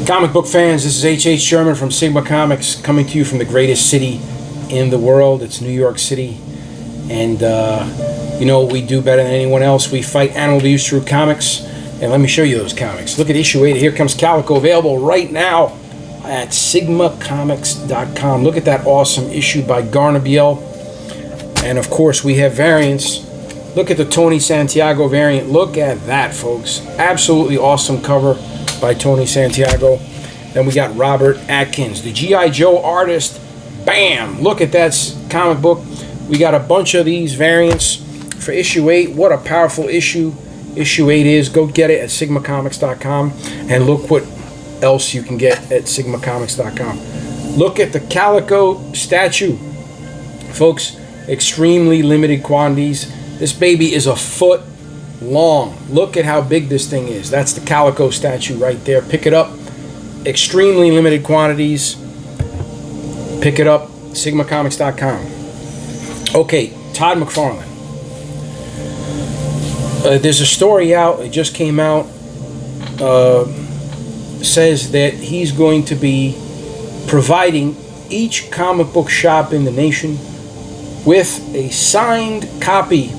Comic book fans, this is H.H. Sherman from Sigma Comics, coming to you from the greatest city in the world. It's New York City. And you know what we do better than anyone else? We fight animal abuse through comics. And let me show you those comics. Look at issue 8. Here Comes Calico, available right now at sigmacomics.com. Look at that awesome issue by Garnabiel. And of course, we have variants. Look at the Tony Santiago variant. Look at that, folks. Absolutely awesome cover by Tony Santiago. Then we got Robert Atkins, the G.I. Joe artist. Bam! Look at that comic book. We got a bunch of these variants for issue 8. What a powerful issue issue 8 is. Go get it at sigmacomics.com. And look what else you can get at sigmacomics.com. Look at the Calico statue. Folks, extremely limited quantities. This baby is a foot long. Look at how big this thing is. That's the Calico statue right there. Pick it up. Extremely limited quantities. Pick it up. sigmacomics.com. Okay, Todd McFarlane. There's a story out. It just came out. Says that he's going to be providing each comic book shop in the nation with a signed copy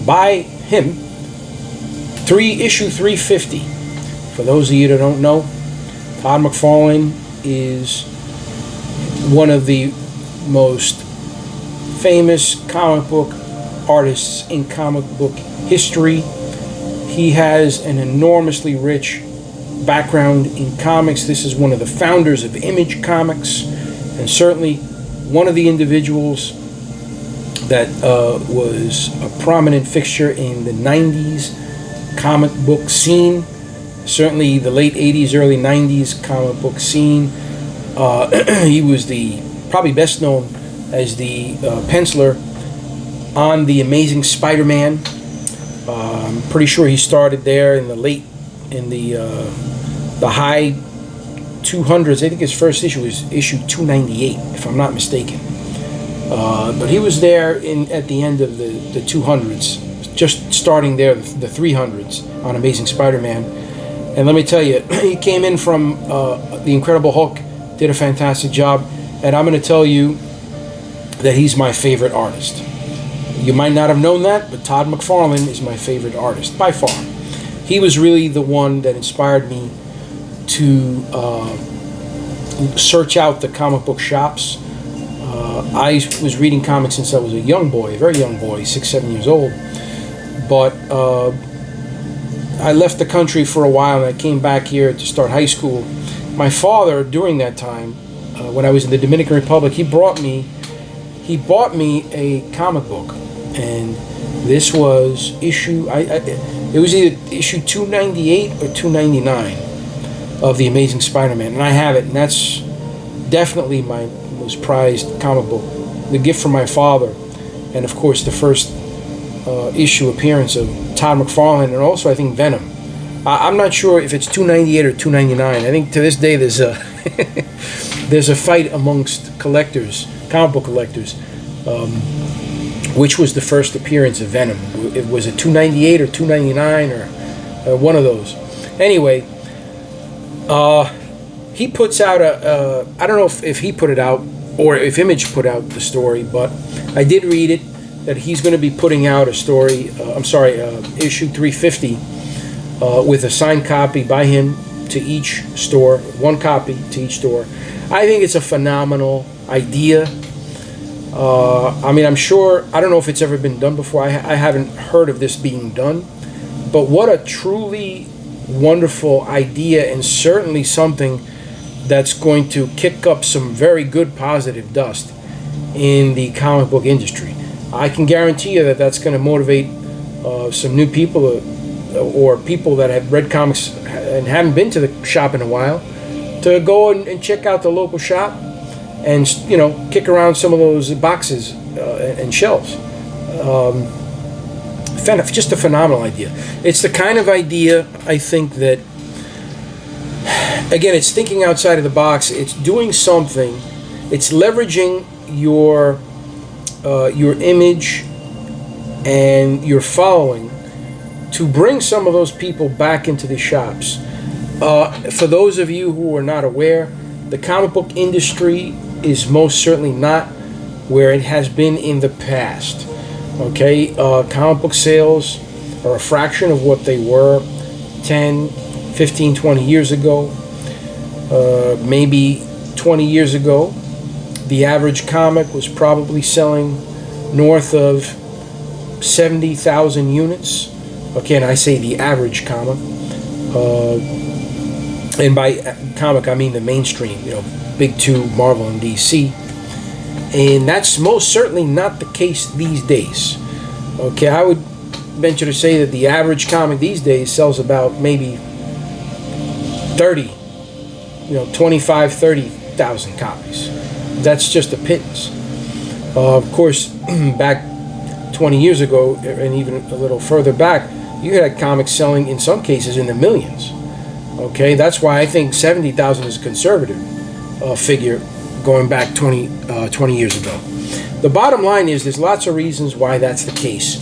by him, issue 350. For those of you that don't know, Todd McFarlane is one of the most famous comic book artists in comic book history. He has an enormously rich background in comics. This is one of the founders of Image Comics, and certainly one of the individuals that was a prominent fixture in the 90s comic book scene, certainly the late 80s, early 90s comic book scene. He was probably best known as the penciler on The Amazing Spider-Man. I'm pretty sure he started there in the high 200s. I think his first issue was issue 298, if I'm not mistaken. But he was there at the end of the 200s, just starting there, the 300s on Amazing Spider-Man. And let me tell you, he came in from The Incredible Hulk, did a fantastic job, and I'm going to tell you that he's my favorite artist. You might not have known that, but Todd McFarlane is my favorite artist, by far. He was really the one that inspired me to search out the comic book shops. I was reading comics since I was a young boy, a very young boy, 6, 7 years old. But I left the country for a while, and I came back here to start high school. My father, during that time, when I was in the Dominican Republic, he bought me a comic book, and this was it was either issue 298 or 299 of The Amazing Spider-Man, and I have it, and that's definitely my most prized comic book. The gift from my father, and of course the first issue appearance of Todd McFarlane, and also I think Venom. I'm not sure if it's 298 or 299. I think to this day there's a there's a fight amongst collectors, comic book collectors, which was the first appearance of Venom. It was a 298 or 299 or one of those. Anyway, he puts out I don't know if he put it out or if Image put out the story, but I did read it that he's going to be putting out a story, issue 350 with a signed copy by him to each store, one copy to each store. I think it's a phenomenal idea. I mean, I'm sure, I don't know if it's ever been done before. I haven't heard of this being done. But what a truly wonderful idea, and certainly something that's going to kick up some very good positive dust in the comic book industry. I can guarantee you that that's going to motivate some new people or people that have read comics and haven't been to the shop in a while to go and check out the local shop and, you know, kick around some of those boxes and shelves. Just a phenomenal idea. It's the kind of idea, I think, that, again, it's thinking outside of the box. It's doing something. It's leveraging your image and your following to bring some of those people back into the shops. For those of you who are not aware, the comic book industry is most certainly not where it has been in the past. Okay, comic book sales are a fraction of what they were 10, 15, 20 years ago. Maybe 20 years ago, the average comic was probably selling north of 70,000 units. Okay, and I say the average comic. And by comic, I mean the mainstream, big two, Marvel and DC. And that's most certainly not the case these days. Okay, I would venture to say that the average comic these days sells about maybe 25, 30,000 copies. That's just a pittance. Of course, back 20 years ago, and even a little further back, you had comics selling, in some cases, in the millions. Okay, that's why I think 70,000 is a conservative figure going back 20 years ago. The bottom line is there's lots of reasons why that's the case.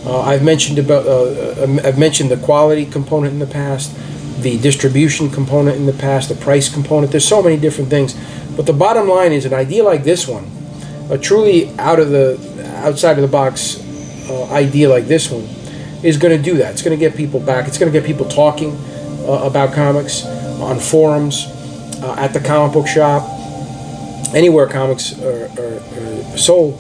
I've mentioned the quality component in the past, the distribution component in the past, the price component. There's so many different things. But the bottom line is an idea like this one, a truly outside of the box idea like this one, is going to do that. It's going to get people back. It's going to get people talking about comics on forums, at the comic book shop, anywhere comics are sold,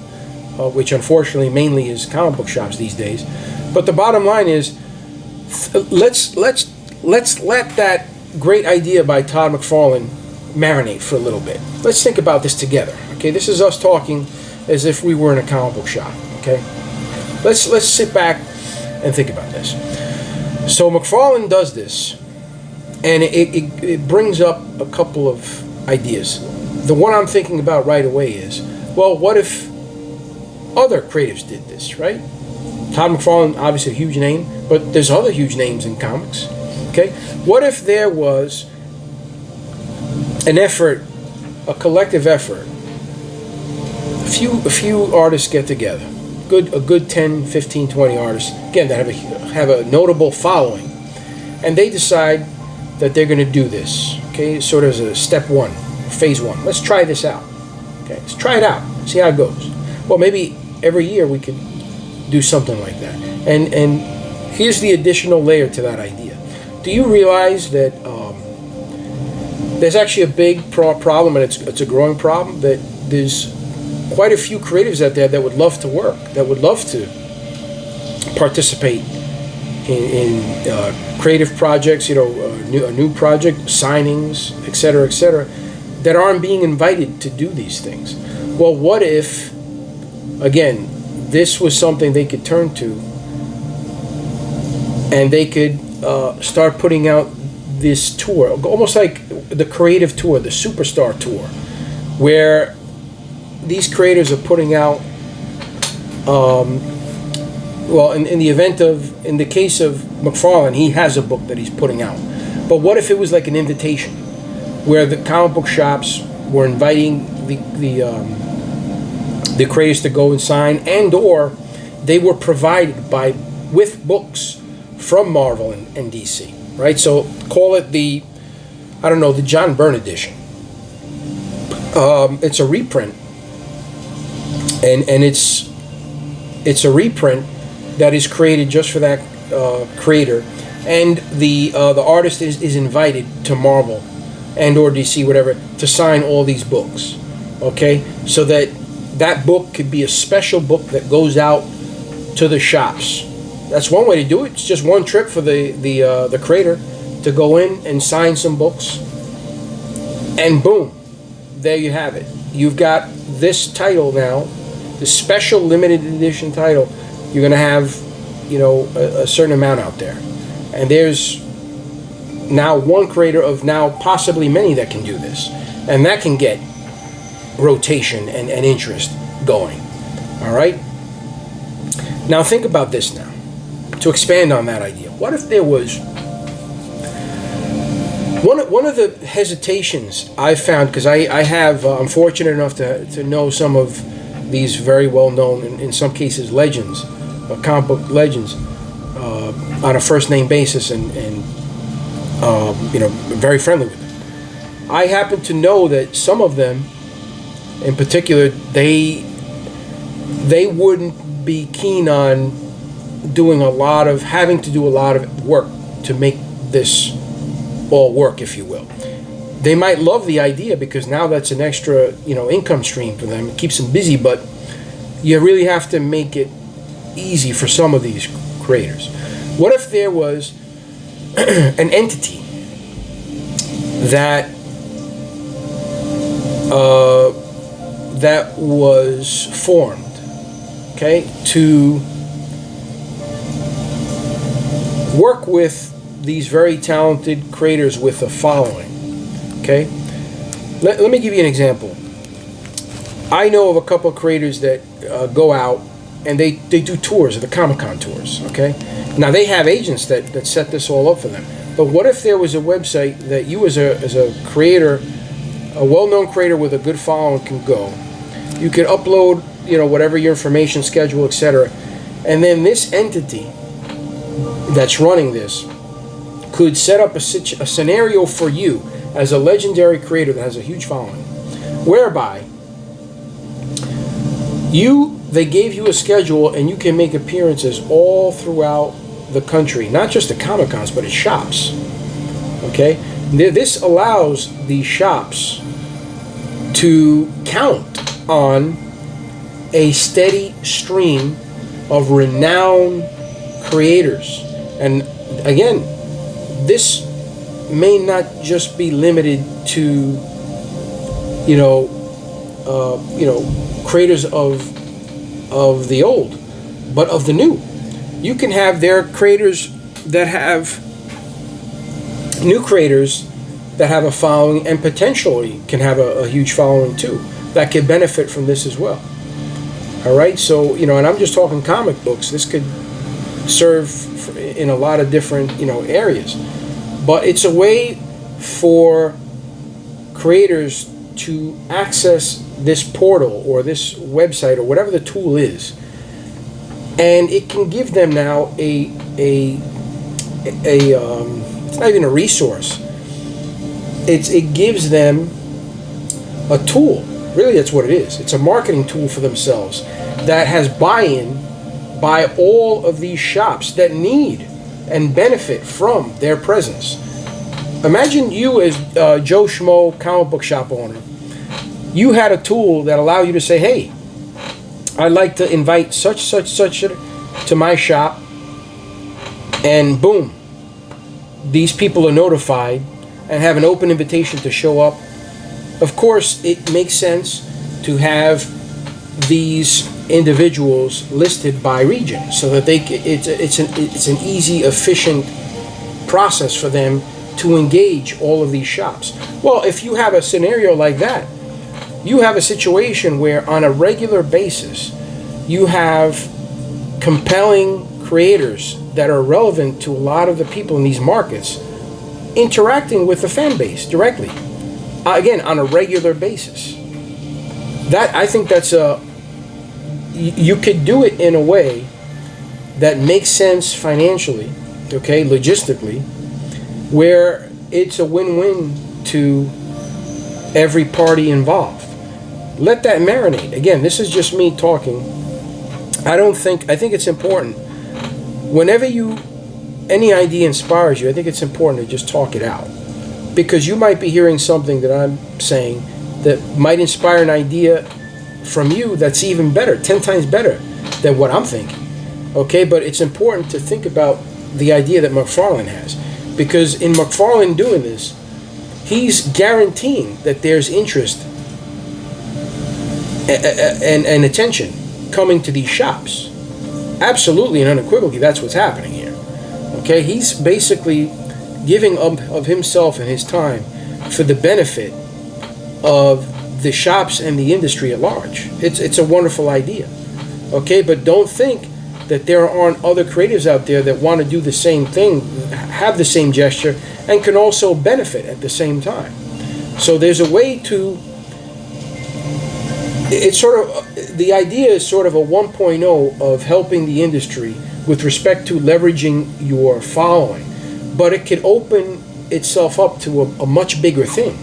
which unfortunately mainly is comic book shops these days. But the bottom line is, let's let that great idea by Todd McFarlane marinate for a little bit. Let's think about this together. Okay, this is us talking as if we were in a comic book shop. Okay, let's sit back and think about this. So McFarlane does this, and it brings up a couple of ideas. The one I'm thinking about right away is, well, what if other creatives did this, right? Todd McFarlane, obviously a huge name, but there's other huge names in comics. Okay, what if there was an effort, a collective effort, a few artists get together, a good 10, 15, 20 artists, again, that have a notable following, and they decide that they're going to do this, okay, sort of as a step one, phase one. Let's try this out. Okay, let's try it out, see how it goes. Well, maybe every year we could do something like that. And here's the additional layer to that idea. Do you realize that there's actually a big problem, and it's a growing problem, that there's quite a few creatives out there that would love to work, that would love to participate in creative projects, a new project, signings, etc., that aren't being invited to do these things. Well, what if, again, this was something they could turn to, and they could start putting out this tour, almost like the creative tour, the superstar tour, where these creators are putting out, well, in the case of McFarlane, he has a book that he's putting out. But what if it was like an invitation, where the comic book shops were inviting the creators to go and sign, and or they were provided with books from Marvel and DC, right? So call it the John Byrne edition. It's a reprint, and it's a reprint that is created just for that creator, and the artist is invited to Marvel and or DC, whatever, to sign all these books. Okay, so that book could be a special book that goes out to the shops. That's one way to do it. It's just one trip for the creator to go in and sign some books, and boom, there you have it. You've got this title now, the special limited edition title. You're going to have, a certain amount out there, and there's now one creator of now possibly many that can do this, and that can get rotation and interest going. All right. Now think about this now. To expand on that idea, what if there was one of the hesitations I found, because I'm fortunate enough to know some of these very well known, in some cases legends, comic book legends, on a first name basis, and very friendly with them. I happen to know that some of them, in particular, they wouldn't be keen on having to do a lot of work to make this all work, if you will. They might love the idea because now that's an extra, income stream for them. It keeps them busy, but you really have to make it easy for some of these creators. What if there was an entity that was formed, okay, to work with these very talented creators with a following, okay? Let me give you an example. I know of a couple of creators that go out and they do tours, the Comic-Con tours, okay? Now, they have agents that set this all up for them. But what if there was a website that you as a creator, a well-known creator with a good following can go. You could upload, whatever your information, schedule, etc. And then this entity that's running this could set up a scenario for you as a legendary creator that has a huge following, whereby they gave you a schedule and you can make appearances all throughout the country, not just at Comic-Cons, but at shops. Okay? This allows the shops to count on a steady stream of renowned creators. And again, this may not just be limited to creators of the old, but of the new. You can have their creators that have new creators that have a following and potentially can have a huge following too that could benefit from this as well. All right, so and I'm just talking comic books. This could serve in a lot of different areas, but it's a way for creators to access this portal or this website or whatever the tool is, and it can give them now it's not even a resource. It gives them a tool. Really, that's what it is. It's a marketing tool for themselves that has buy-in by all of these shops that need and benefit from their presence. Imagine you as Joe Schmo comic book shop owner. You had a tool that allowed you to say, hey, I'd like to invite such to my shop, and boom, these people are notified and have an open invitation to show up. Of course, it makes sense to have these individuals listed by region so that it's an easy, efficient process for them to engage all of these shops. Well, if you have a scenario like that, you have a situation where on a regular basis you have compelling creators that are relevant to a lot of the people in these markets interacting with the fan base directly, again, on a regular basis. I think that's you could do it in a way that makes sense financially, okay, logistically, where it's a win-win to every party involved. Let that marinate. Again, this is just me talking. I think it's important. Whenever any idea inspires you, I think it's important to just talk it out. Because you might be hearing something that I'm saying that might inspire an idea from you that's even better, 10 times better than what I'm thinking. Okay, but it's important to think about the idea that McFarlane has. Because in McFarlane doing this, he's guaranteeing that there's interest and attention coming to these shops. Absolutely and unequivocally, that's what's happening here. Okay, he's basically giving up of himself and his time for the benefit of the shops and the industry at large. It's a wonderful idea. Okay, but don't think that there aren't other creatives out there that want to do the same thing, have the same gesture, and can also benefit at the same time. So there's a way to, it's sort of, the idea is sort of a 1.0 of helping the industry with respect to leveraging your following. But it could open itself up to a much bigger thing.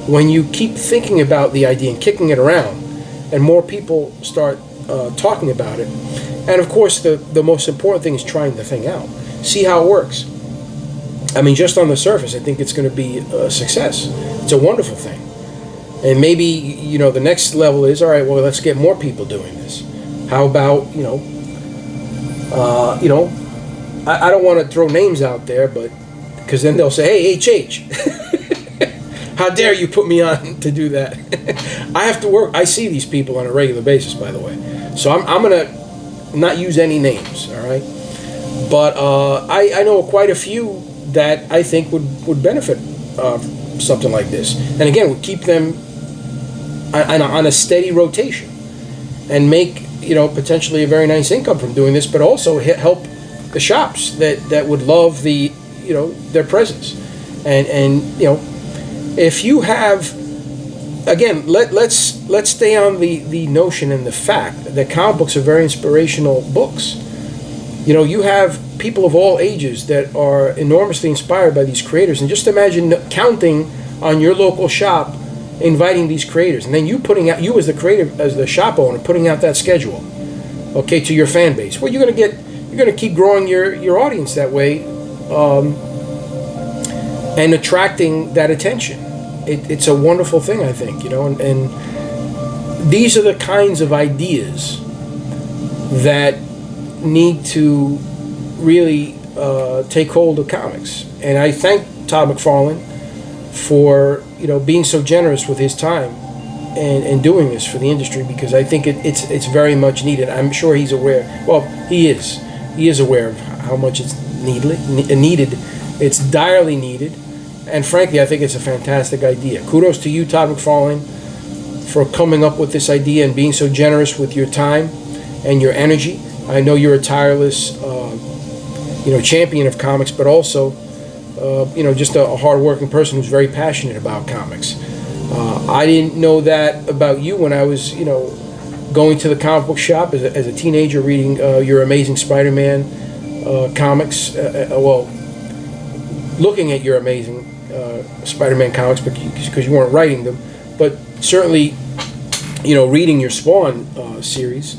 When you keep thinking about the idea and kicking it around, and more people start talking about it, and of course the most important thing is trying the thing out, see how it works. I mean, just on the surface, I think it's going to be a success. It's a wonderful thing. And maybe, you know, the next level is, all right, well, let's get more people doing this. How about, I don't want to throw names out there, but because then they'll say, hey, HH, how dare you put me on to do that? I have to work. I see these people on a regular basis, by the way. So I'm going to not use any names, all right? But I know quite a few that I think would benefit something like this. And again, would keep them on a steady rotation and make, potentially a very nice income from doing this, but also help the shops that would love their presence. And if you have, again, let's stay on the notion and the fact that comic books are very inspirational books. You have people of all ages that are enormously inspired by these creators, and just imagine counting on your local shop, inviting these creators, and then you as the creator, as the shop owner, putting out that schedule, okay, to your fan base. Well, you're going to keep growing your audience that way, and attracting that attention. It's a wonderful thing, I think, and these are the kinds of ideas that need to really take hold of comics. And I thank Todd McFarlane for being so generous with his time and doing this for the industry, because I think it's very much needed. I'm sure he's aware. Well, he is aware of how much it's needed. It's direly needed, and frankly, I think it's a fantastic idea. Kudos to you, Todd McFarlane, for coming up with this idea and being so generous with your time and your energy. I know you're a tireless, champion of comics, but also, just a hard-working person who's very passionate about comics. I didn't know that about you when I was, going to the comic book shop as a teenager, reading your Amazing Spider-Man comics. Looking at your Amazing Spider-Man comics, because you weren't writing them, but certainly, reading your Spawn series.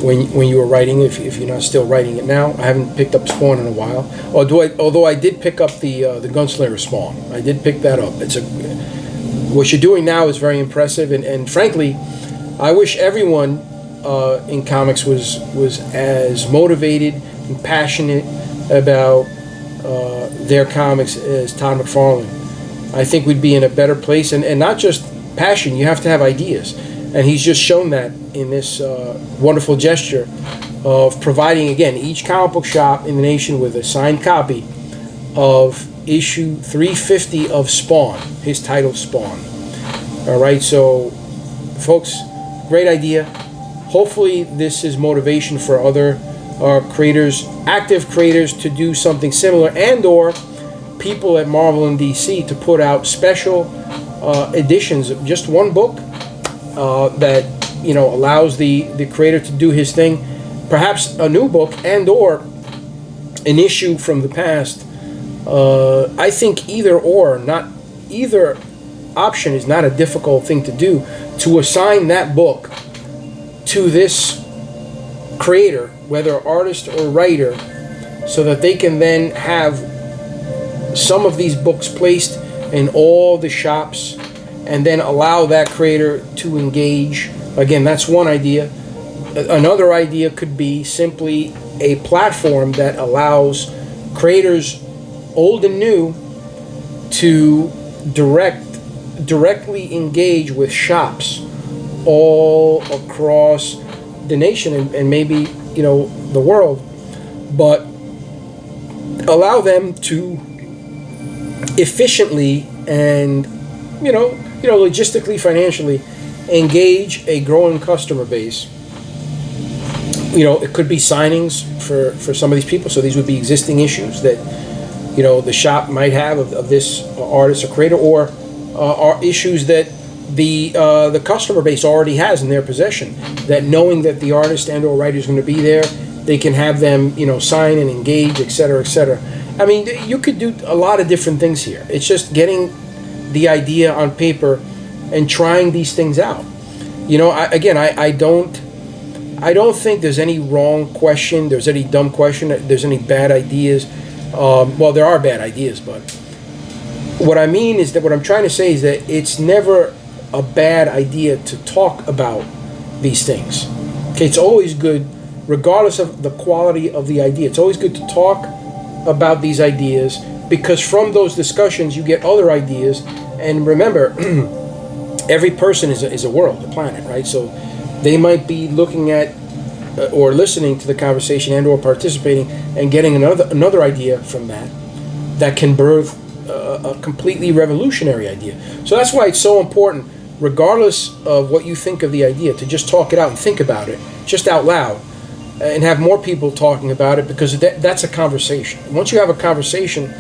When you were writing, if you're not still writing it now. I haven't picked up Spawn in a while. Although I did pick up the Gunslinger Spawn. I did pick that up. What you're doing now is very impressive, and frankly, I wish everyone in comics was as motivated and passionate about their comics as Todd McFarlane. I think we'd be in a better place, and not just passion. You have to have ideas. And he's just shown that in this wonderful gesture of providing, again, each comic book shop in the nation with a signed copy of issue 350 of Spawn, his title, Spawn. All right, so, folks, great idea. Hopefully this is motivation for other creators, active creators, to do something similar, and or people at Marvel and DC to put out special editions of just one book that allows the creator to do his thing, perhaps a new book and or an issue from the past. I think either option is not a difficult thing to do, to assign that book to this creator, whether artist or writer, so that they can then have some of these books placed in all the shops, and then allow that creator to engage. Again, that's one idea. Another idea could be simply a platform that allows creators, old and new, to directly engage with shops all across the nation and maybe the world, but allow them to efficiently and logistically, financially, engage a growing customer base. It could be signings for some of these people. So these would be existing issues that, the shop might have of this artist or creator, or are issues that the customer base already has in their possession, that knowing that the artist and or writer is going to be there, they can have them, sign and engage, etc., etc. I mean, you could do a lot of different things here. It's just getting the idea on paper and trying these things out. You know, I don't think there's any wrong question. There's any dumb question. There's any bad ideas. Well, there are bad ideas, but what I mean is that what I'm trying to say is that it's never a bad idea to talk about these things. Okay, it's always good, regardless of the quality of the idea. It's always good to talk about these ideas, because from those discussions you get other ideas. And remember, every person is a world, a planet, right? So they might be looking at or listening to the conversation and or participating and getting another idea from that can birth a completely revolutionary idea. So that's why it's so important, regardless of what you think of the idea, to just talk it out and think about it just out loud, and have more people talking about it, because that's a conversation. Once you have a conversation,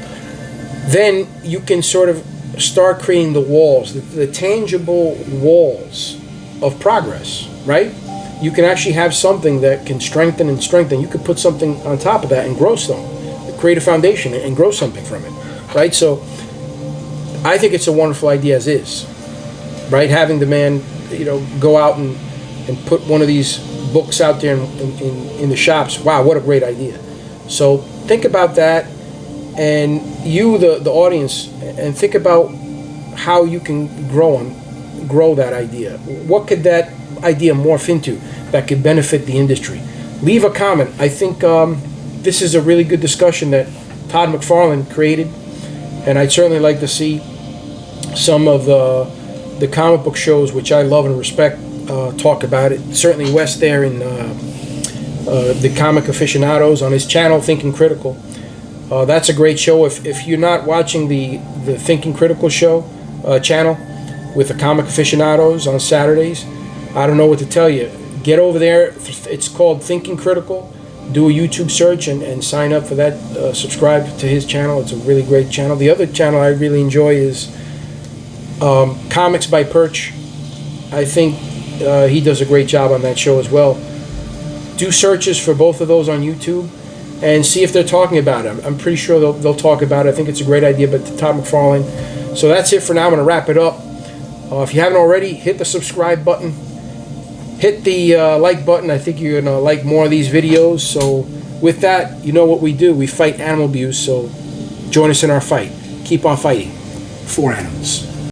then you can sort of start creating the walls, the tangible walls of progress, right? You can actually have something that can strengthen and strengthen. You could put something on top of that and grow something, create a foundation and grow something from it, right? So I think it's a wonderful idea as is, right? Having the man, go out and put one of these books out there in the shops. Wow, what a great idea. So think about that, and you, the audience, and think about how you can grow that idea. What could that idea morph into that could benefit the industry? Leave a comment. I think this is a really good discussion that Todd McFarlane created, and I'd certainly like to see some of the comic book shows, which I love and respect, talk about it. Certainly Wes there in the Comic Aficionados on his channel, Thinking Critical. That's a great show. If you're not watching the Thinking Critical show channel with the Comic Aficionados on Saturdays, I don't know what to tell you. Get over there. It's called Thinking Critical. Do a YouTube search and sign up for that. Subscribe to his channel. It's a really great channel. The other channel I really enjoy is Comics by Perch. I think he does a great job on that show as well. Do searches for both of those on YouTube and see if they're talking about it. I'm pretty sure they'll talk about it. I think it's a great idea, but Todd McFarlane. So that's it for now. I'm going to wrap it up. If you haven't already, hit the subscribe button. Hit the like button. I think you're going to like more of these videos. So with that, you know what we do. We fight animal abuse. So join us in our fight. Keep on fighting for animals.